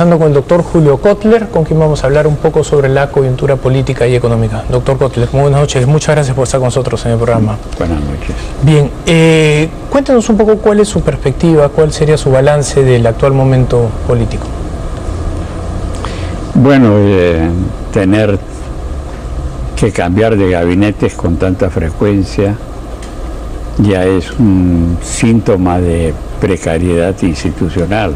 Con el doctor Julio Kotler, con quien vamos a hablar un poco sobre la coyuntura política y económica. Doctor Kotler, muy buenas noches, muchas gracias por estar con nosotros en el programa. Buenas noches. Bien, cuéntenos un poco cuál es su perspectiva, cuál sería su balance del actual momento político. Bueno, tener que cambiar de gabinetes con tanta frecuencia ya es un síntoma de precariedad institucional,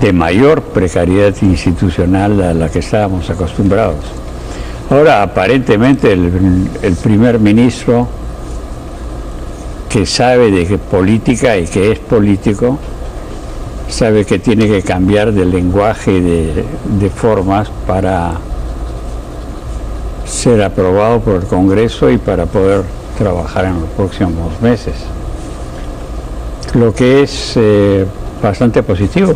de mayor precariedad institucional a la que estábamos acostumbrados. Ahora, aparentemente, el primer ministro, que sabe de política y que es político, sabe que tiene que cambiar de lenguaje, de formas para ser aprobado por el Congreso y para poder trabajar en los próximos meses. Lo que es bastante positivo.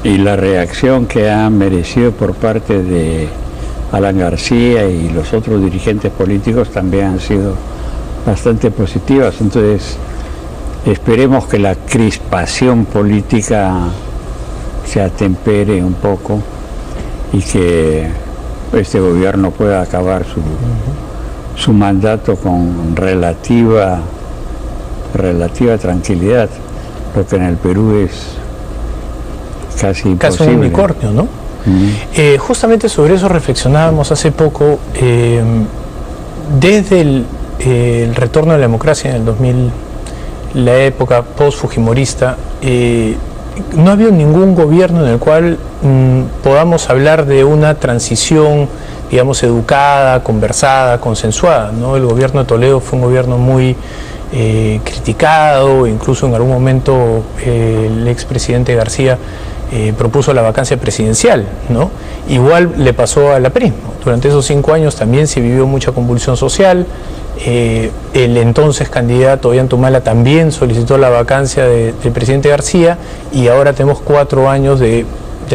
Y la reacción que ha merecido por parte de Alan García y los otros dirigentes políticos también han sido bastante positivas. Entonces, esperemos que la crispación política se atempere un poco y que este gobierno pueda acabar su mandato con relativa tranquilidad, lo que en el Perú es casi imposible. Un unicornio, ¿no? Justamente sobre eso reflexionábamos hace poco, desde el retorno de la democracia en el 2000, la época post-fujimorista, no ha habido ningún gobierno en el cual podamos hablar de una transición, digamos, educada, conversada, consensuada, ¿no? El gobierno de Toledo fue un gobierno muy criticado, incluso en algún momento el expresidente García propuso la vacancia presidencial, ¿no? Igual le pasó al aprismo. Durante esos 5 años también se vivió mucha convulsión social. El entonces candidato Ollantumala también solicitó la vacancia del presidente García y ahora tenemos 4 años de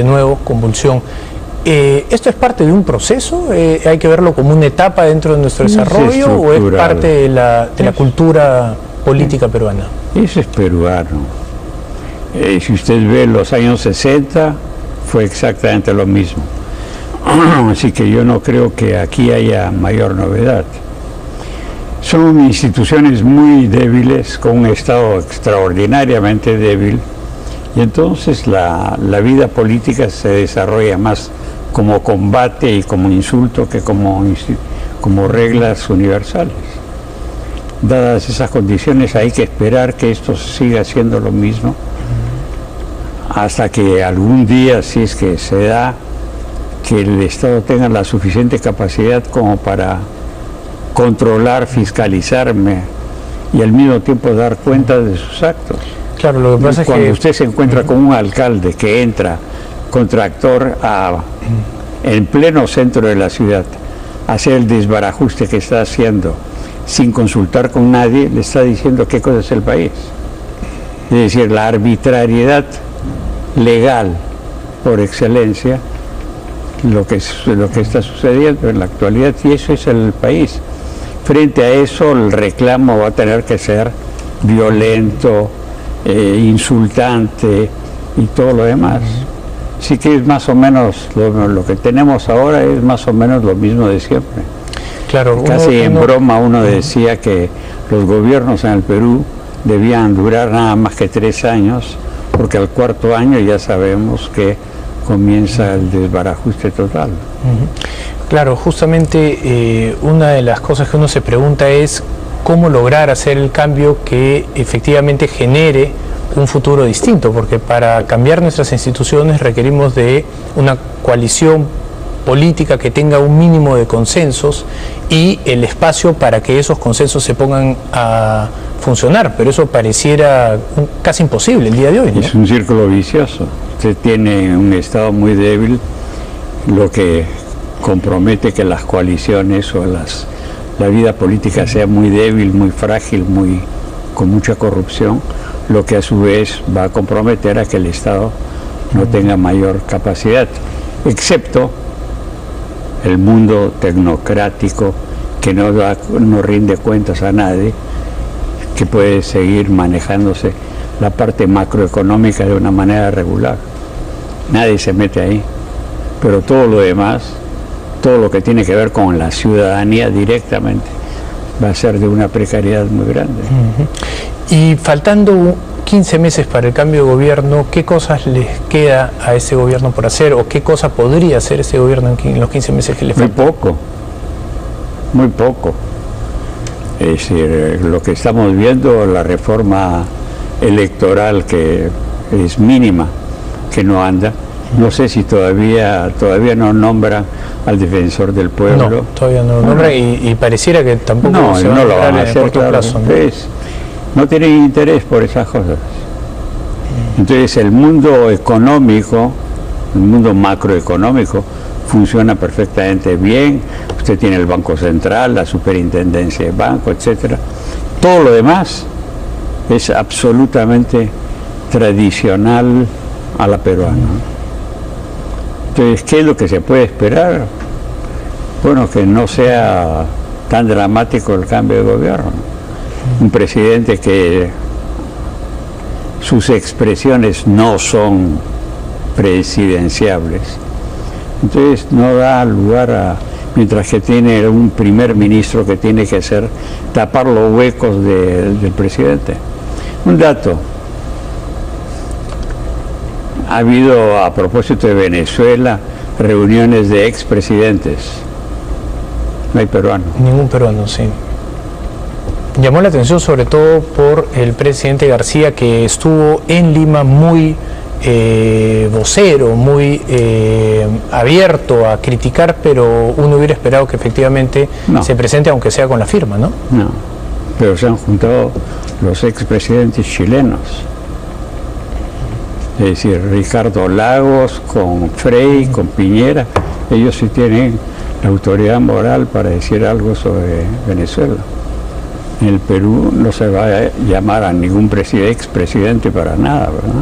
nuevo convulsión. ¿Esto es parte de un proceso? ¿Hay que verlo como una etapa dentro de nuestro desarrollo o es parte de la cultura política peruana? Eso es peruano. Si usted ve los años 60, fue exactamente lo mismo. Así que yo no creo que aquí haya mayor novedad. Son instituciones muy débiles, con un Estado extraordinariamente débil, y entonces la vida política se desarrolla más como combate y como insulto que como reglas universales. Dadas esas condiciones, hay que esperar que esto siga siendo lo mismo, hasta que algún día, si es que se da, que el Estado tenga la suficiente capacidad como para controlar, fiscalizarme y al mismo tiempo dar cuenta de sus actos. Claro, lo que pasa es que cuando usted se encuentra con un alcalde que entra con tractor en pleno centro de la ciudad a hacer el desbarajuste que está haciendo sin consultar con nadie, le está diciendo qué cosa es el país. Es decir, la arbitrariedad legal por excelencia, lo que está sucediendo en la actualidad, y eso es el país. Frente a eso, el reclamo va a tener que ser violento, insultante y todo lo demás. Así que es más o menos lo que tenemos ahora, es más o menos lo mismo de siempre. Claro, casi en broma uno decía que los gobiernos en el Perú debían durar nada más que 3 años, porque al 4.º año ya sabemos que comienza el desbarajuste total. Claro, justamente una de las cosas que uno se pregunta es cómo lograr hacer el cambio que efectivamente genere un futuro distinto, porque para cambiar nuestras instituciones requerimos de una coalición política que tenga un mínimo de consensos y el espacio para que esos consensos se pongan a funcionar, pero eso pareciera casi imposible el día de hoy, ¿no? Es un círculo vicioso. Usted tiene un Estado muy débil, lo que compromete que las coaliciones o la vida política sea muy débil, muy frágil, con mucha corrupción, lo que a su vez va a comprometer a que el Estado no tenga mayor capacidad, excepto el mundo tecnocrático que no rinde cuentas a nadie, que puede seguir manejándose la parte macroeconómica de una manera regular. Nadie se mete ahí. Pero todo lo demás, todo lo que tiene que ver con la ciudadanía directamente, va a ser de una precariedad muy grande. Y faltando 15 meses para el cambio de gobierno, ¿qué cosas les queda a ese gobierno por hacer o qué cosa podría hacer ese gobierno en los 15 meses que le faltan? Muy poco. Es decir, lo que estamos viendo, la reforma electoral que es mínima, que no anda. No sé si todavía no nombra al defensor del pueblo. No, todavía no lo nombra y pareciera que tampoco se va a lograr en el corto plazo. No tienen interés por esas cosas. Entonces el mundo económico, el mundo macroeconómico, funciona perfectamente bien. Usted tiene el Banco Central, la Superintendencia de Banco, etcétera. Todo lo demás es absolutamente tradicional a la peruana. Entonces, ¿qué es lo que se puede esperar? Bueno, que no sea tan dramático el cambio de gobierno. Un presidente que sus expresiones no son presidenciables. Entonces no da lugar a, mientras que tiene un primer ministro que tiene que hacer tapar los huecos del presidente. Un dato. Ha habido, a propósito de Venezuela, reuniones de expresidentes. No hay peruano. Ningún peruano, sí. Llamó la atención sobre todo por el presidente García, que estuvo en Lima muy vocero, muy abierto a criticar, pero uno hubiera esperado que efectivamente se presente, aunque sea con la firma, ¿no? No, pero se han juntado los expresidentes chilenos. Es decir, Ricardo Lagos con Frei, con Piñera, ellos sí tienen la autoridad moral para decir algo sobre Venezuela. En el Perú no se va a llamar a ningún expresidente para nada, ¿verdad?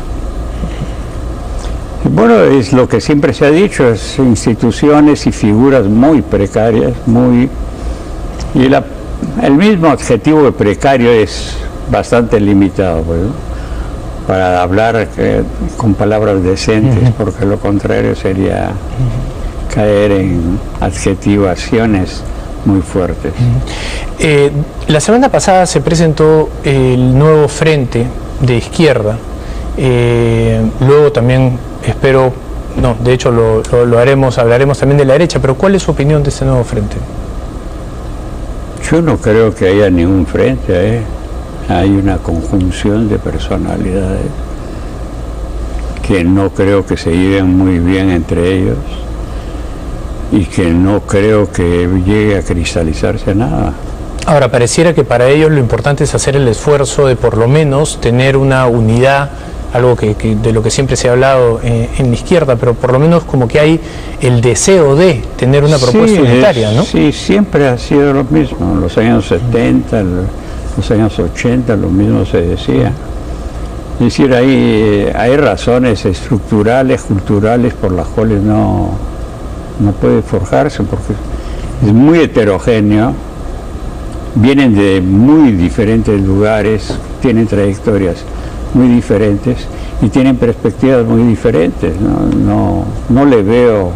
Bueno, es lo que siempre se ha dicho, es instituciones y figuras muy precarias, y el mismo adjetivo de precario es bastante limitado, pues, ¿no? Para hablar con palabras decentes, porque lo contrario sería caer en adjetivaciones muy fuertes. La semana pasada se presentó el nuevo frente de izquierda, luego también de hecho lo haremos, hablaremos también de la derecha, pero ¿cuál es su opinión de este nuevo frente? Yo no creo que haya ningún frente, hay una conjunción de personalidades que no creo que se lleven muy bien entre ellos y que no creo que llegue a cristalizarse nada. Ahora, pareciera que para ellos lo importante es hacer el esfuerzo de por lo menos tener una unidad, algo de lo que siempre se ha hablado en la izquierda, pero por lo menos como que hay el deseo de tener una propuesta unitaria, ¿no? Sí, siempre ha sido lo mismo. En los años 70, los años 80, lo mismo se decía. Es decir, hay razones estructurales, culturales, por las cuales no puede forjarse, porque es muy heterogéneo, vienen de muy diferentes lugares, tienen trayectorias muy diferentes y tienen perspectivas muy diferentes. No le veo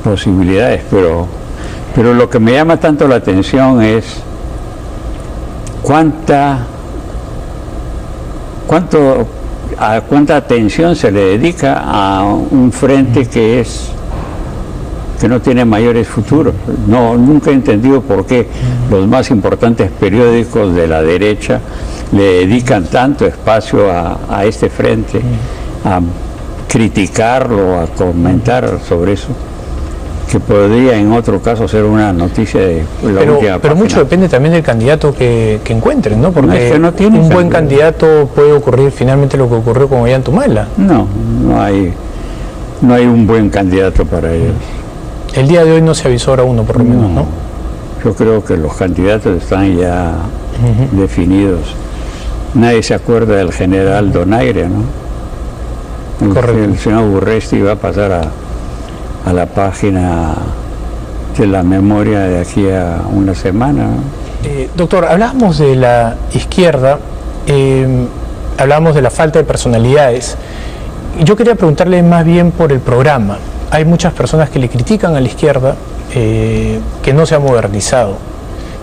posibilidades, pero lo que me llama tanto la atención es cuánta atención se le dedica a un frente que no tiene mayores futuros. Nunca he entendido por qué los más importantes periódicos de la derecha le dedican tanto espacio a este frente, a criticarlo, a comentar sobre eso, que podría en otro caso ser una noticia de la última página. Pero mucho depende también del candidato que encuentren, ¿no? Porque es que no tiene un buen candidato puede ocurrir finalmente lo que ocurrió con Ollanta-Humala. No hay un buen candidato para ellos. El día de hoy no se avisora uno, por lo menos, ¿no? Yo creo que los candidatos están ya definidos. Nadie se acuerda del general Donaire, ¿no? Correcto. El señor Urresti va a pasar a la página de la memoria de aquí a una semana, ¿no? Doctor, hablábamos de la izquierda. hablábamos de la falta de personalidades. Yo quería preguntarle más bien por el programa. Hay muchas personas que le critican a la izquierda que no se ha modernizado.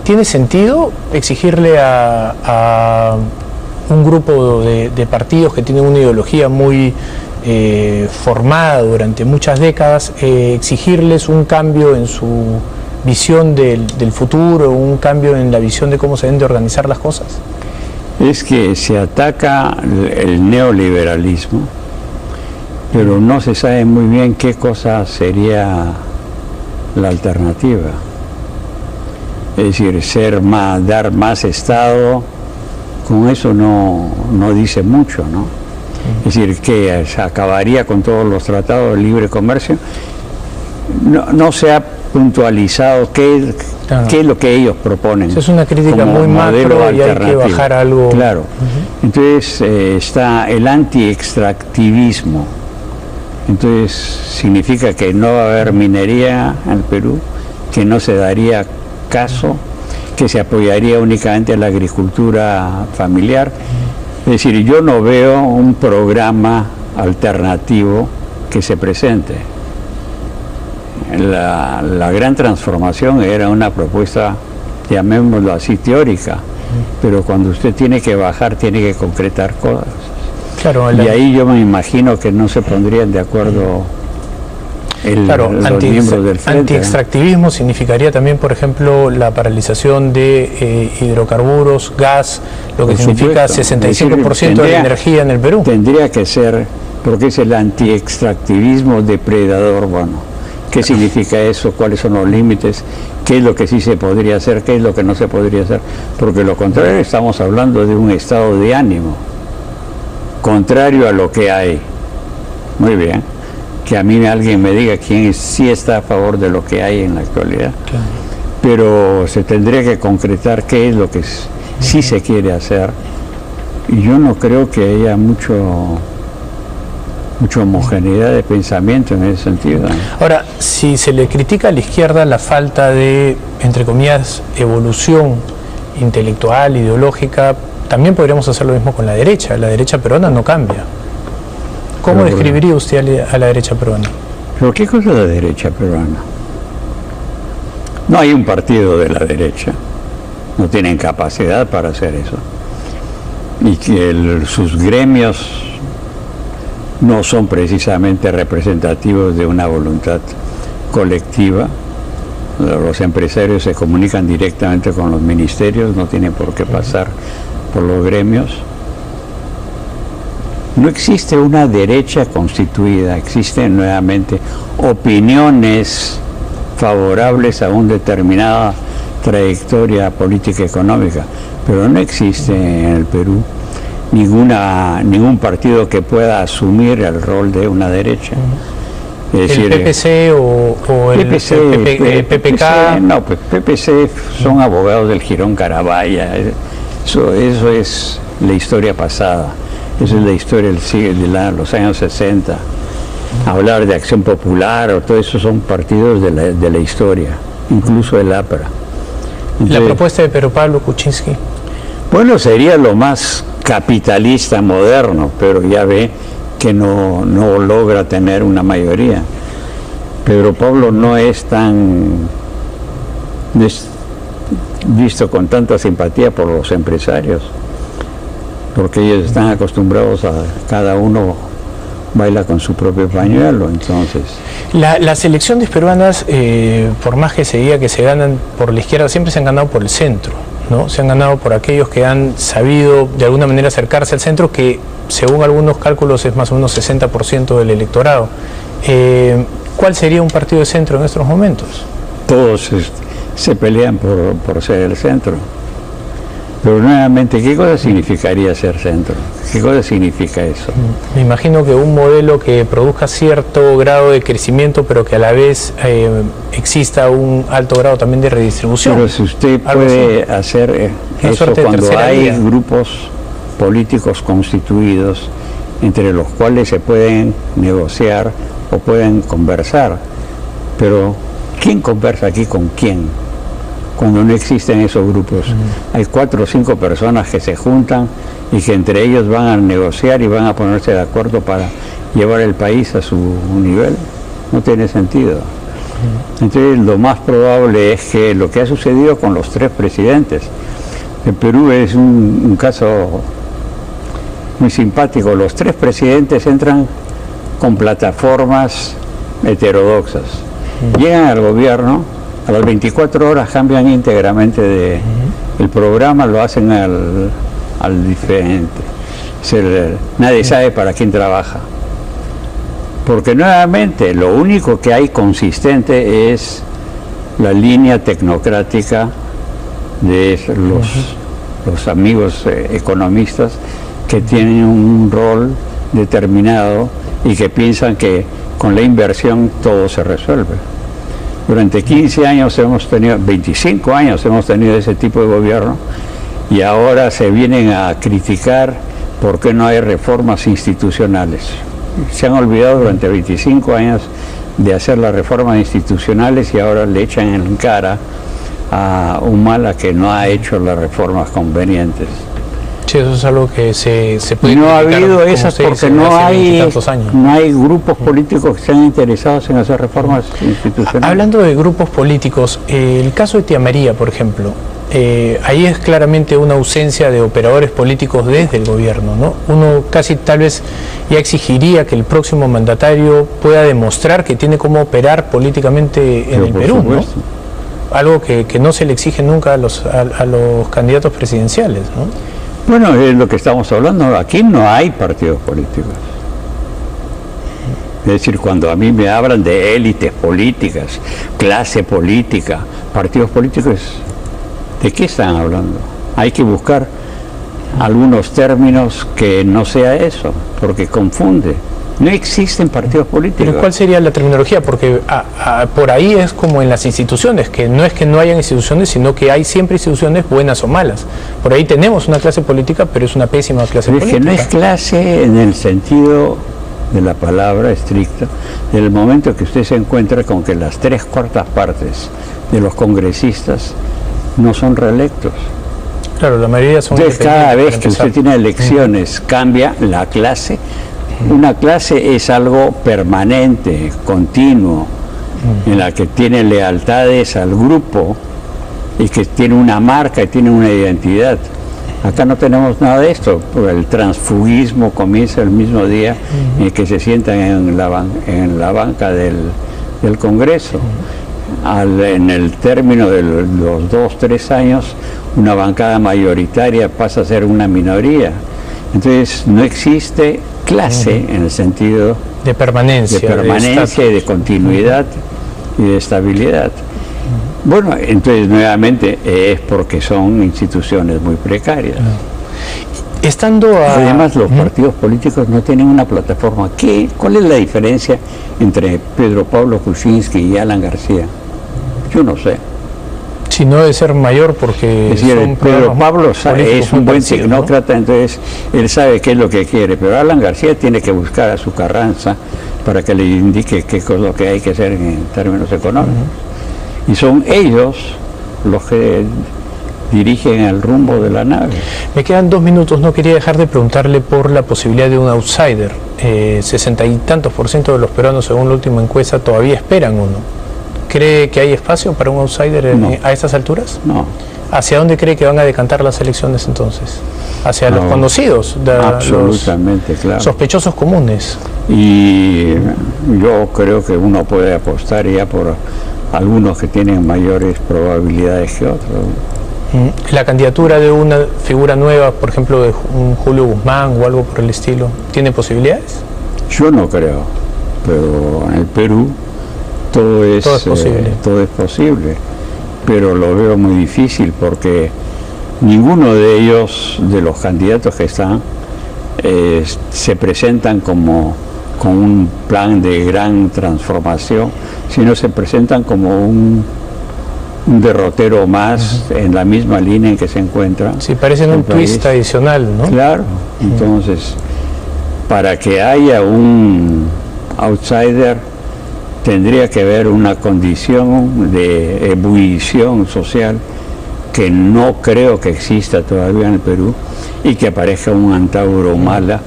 ¿Tiene sentido exigirle a un grupo de partidos que tienen una ideología muy formada durante muchas décadas, exigirles un cambio en su visión del futuro, un cambio en la visión de cómo se deben de organizar las cosas? Es que se ataca el neoliberalismo, pero no se sabe muy bien qué cosa sería la alternativa. Es decir, dar más Estado, con eso no dice mucho, ¿no? Es decir, que se acabaría con todos los tratados de libre comercio. No se ha puntualizado qué es lo que ellos proponen. Eso es una crítica muy macro y hay que bajar algo. Claro. Entonces está el anti-extractivismo. Entonces significa que no va a haber minería en el Perú, que no se daría caso, que se apoyaría únicamente a la agricultura familiar. Es decir, yo no veo un programa alternativo que se presente. La gran transformación era una propuesta, llamémoslo así, teórica, pero cuando usted tiene que bajar, tiene que concretar cosas. Claro, y ahí yo me imagino que no se pondrían de acuerdo los miembros del frente. Antiextractivismo significaría también, por ejemplo, la paralización de hidrocarburos, gas, lo que por significa supuesto. 65% de la energía en el Perú. Tendría que ser, porque es el antiextractivismo depredador. Bueno, ¿qué significa eso? ¿Cuáles son los límites? ¿Qué es lo que sí se podría hacer? ¿Qué es lo que no se podría hacer? Porque lo contrario, estamos hablando de un estado de ánimo contrario a lo que hay. Muy bien. Que a mí alguien me diga quién sí está a favor de lo que hay en la actualidad. Claro. Pero se tendría que concretar qué es lo que sí se quiere hacer. Y yo no creo que haya mucha homogeneidad de pensamiento en ese sentido. Ahora, si se le critica a la izquierda la falta de, entre comillas, evolución intelectual, ideológica, también podríamos hacer lo mismo con la derecha. La derecha peruana no cambia. ¿Cómo describiría usted a la derecha peruana? ¿Pero qué cosa es la derecha peruana? No hay un partido de la derecha. No tienen capacidad para hacer eso. Y que sus gremios no son precisamente representativos de una voluntad colectiva. Los empresarios se comunican directamente con los ministerios, no tienen por qué pasar por los gremios. No existe una derecha constituida, existen nuevamente opiniones favorables a una determinada trayectoria política y económica, pero no existe en el Perú ningún partido que pueda asumir el rol de una derecha. Es decir, ¿el PPC o el PPK? No, pues PPC son abogados del Girón Carabaya. Eso es la historia pasada. Esa es la historia de los años 60. Hablar de Acción Popular o todo eso son partidos de la historia, incluso el APRA. Entonces, ¿la propuesta de Pedro Pablo Kuczynski? Bueno, sería lo más capitalista moderno, pero ya ve que no logra tener una mayoría. Pedro Pablo no es visto con tanta simpatía por los empresarios, porque ellos están acostumbrados a cada uno baila con su propio pañuelo. Entonces las elecciones peruanas, por más que se diga que se ganan por la izquierda, siempre se han ganado por el centro, ¿no? Se han ganado por aquellos que han sabido de alguna manera acercarse al centro, que según algunos cálculos es más o menos 60% del electorado. ¿Cuál sería un partido de centro en estos momentos? Todos se pelean por ser el centro. Pero nuevamente, ¿qué cosa significaría ser centro? ¿Qué cosa significa eso? Me imagino que un modelo que produzca cierto grado de crecimiento, pero que a la vez exista un alto grado también de redistribución. Pero si usted puede hacer eso cuando hay grupos políticos constituidos entre los cuales se pueden negociar o pueden conversar, pero ¿quién conversa aquí con quién? cuando no existen esos grupos. Hay 4 o 5 personas que se juntan y que entre ellos van a negociar y van a ponerse de acuerdo para llevar el país a su nivel. No tiene sentido. Entonces lo más probable es que lo que ha sucedido con los 3 presidentes, en Perú es un caso muy simpático. Los 3 presidentes entran con plataformas heterodoxas, llegan al gobierno, a las 24 horas cambian íntegramente el programa, lo hacen al diferente. Nadie sabe para quién trabaja. Porque nuevamente lo único que hay consistente es la línea tecnocrática de los amigos economistas que tienen un rol determinado y que piensan que con la inversión todo se resuelve. Durante 15 años hemos tenido, 25 años hemos tenido ese tipo de gobierno y ahora se vienen a criticar por qué no hay reformas institucionales. Se han olvidado durante 25 años de hacer las reformas institucionales y ahora le echan en cara a Humala que no ha hecho las reformas convenientes. Sí, eso es algo que se puede no ha criticar, habido esas porque no hay grupos políticos que estén interesados en hacer reformas institucionales. Hablando de grupos políticos, el caso de Tía María, por ejemplo, ahí es claramente una ausencia de operadores políticos desde el gobierno, ¿no? Uno casi tal vez ya exigiría que el próximo mandatario pueda demostrar que tiene cómo operar políticamente en el Perú, ¿no? Algo que no se le exige nunca a los candidatos presidenciales, ¿no? Bueno, es lo que estamos hablando. Aquí no hay partidos políticos. Es decir, cuando a mí me hablan de élites políticas, clase política, partidos políticos, ¿de qué están hablando? Hay que buscar algunos términos que no sea eso, porque confunde. No existen partidos políticos. ¿Pero cuál sería la terminología? Porque por ahí es como en las instituciones, que no es que no hayan instituciones, sino que hay siempre instituciones buenas o malas. Por ahí tenemos una clase política, pero es una pésima clase política. Es que no es clase en el sentido de la palabra estricta, en el momento que usted se encuentra con que las 3/4 partes de los congresistas no son reelectos. Claro, la mayoría son. Entonces, cada vez que usted tiene elecciones, cambia la clase. Una clase es algo permanente, continuo, en la que tiene lealtades al grupo y que tiene una marca y tiene una identidad. Acá no tenemos nada de esto, porque el transfugismo comienza el mismo día en que se sientan en la banca del Congreso. En el término de los 2-3 años, una bancada mayoritaria pasa a ser una minoría. Entonces no existe clase en el sentido de permanencia, y de continuidad y de estabilidad. Bueno, entonces nuevamente es porque son instituciones muy precarias. Además, los partidos políticos no tienen una plataforma. ¿Cuál es la diferencia entre Pedro Pablo Kuczynski y Alan García? Yo no sé. Si no debe ser mayor porque... Es decir, Pedro Pablo es un buen tecnócrata, ¿no? Entonces él sabe qué es lo que quiere, pero Alan García tiene que buscar a su Carranza para que le indique qué es lo que hay que hacer en términos económicos. Y son ellos los que dirigen el rumbo de la nave. Me quedan 2 minutos, no quería dejar de preguntarle por la posibilidad de un outsider. 60 y tantos % de los peruanos, según la última encuesta, todavía esperan uno. ¿Cree que hay espacio para un outsider a estas alturas? No. ¿Hacia dónde cree que van a decantar las elecciones entonces? ¿Hacia los conocidos? Absolutamente, los claro. Sospechosos comunes. Y yo creo que uno puede apostar ya por algunos que tienen mayores probabilidades que otros. ¿La candidatura de una figura nueva, por ejemplo, de un Julio Guzmán o algo por el estilo, tiene posibilidades? Yo no creo, pero en el Perú todo es posible, pero lo veo muy difícil porque ninguno de ellos, de los candidatos que están, se presentan con un plan de gran transformación, sino se presentan como un derrotero más en la misma línea en que se encuentra. Sí, parecen un twist adicional, ¿no? Claro, entonces, para que haya un outsider, tendría que haber una condición de ebullición social que no creo que exista todavía en el Perú, y que aparezca un Antauro Humala.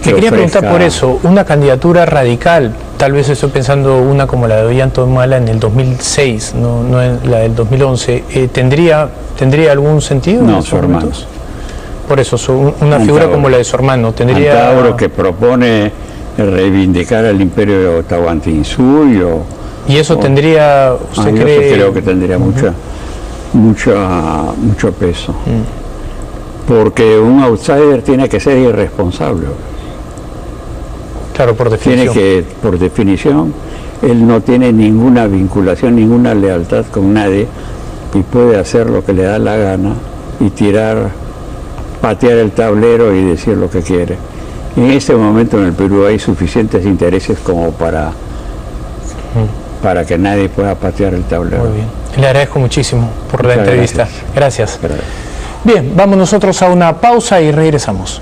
Te quería preguntar por eso, una candidatura radical, tal vez estoy pensando una como la de Ollanta Humala en el 2006, no en la del 2011, ¿tendría algún sentido? No, su hermano. Por eso, una figura como la de su hermano, tendría... Antauro, que propone reivindicar el imperio de Tahuantinsuyo. ¿Y eso tendría, usted cree? Yo creo que tendría mucho peso. Porque un outsider tiene que ser irresponsable. Claro, por definición. Por definición, él no tiene ninguna vinculación, ninguna lealtad con nadie, y puede hacer lo que le da la gana y patear el tablero y decir lo que quiere. En este momento en el Perú hay suficientes intereses como para que nadie pueda patear el tablero. Muy bien. Le agradezco muchísimo por la entrevista. Gracias. Gracias. Bien, vamos nosotros a una pausa y regresamos.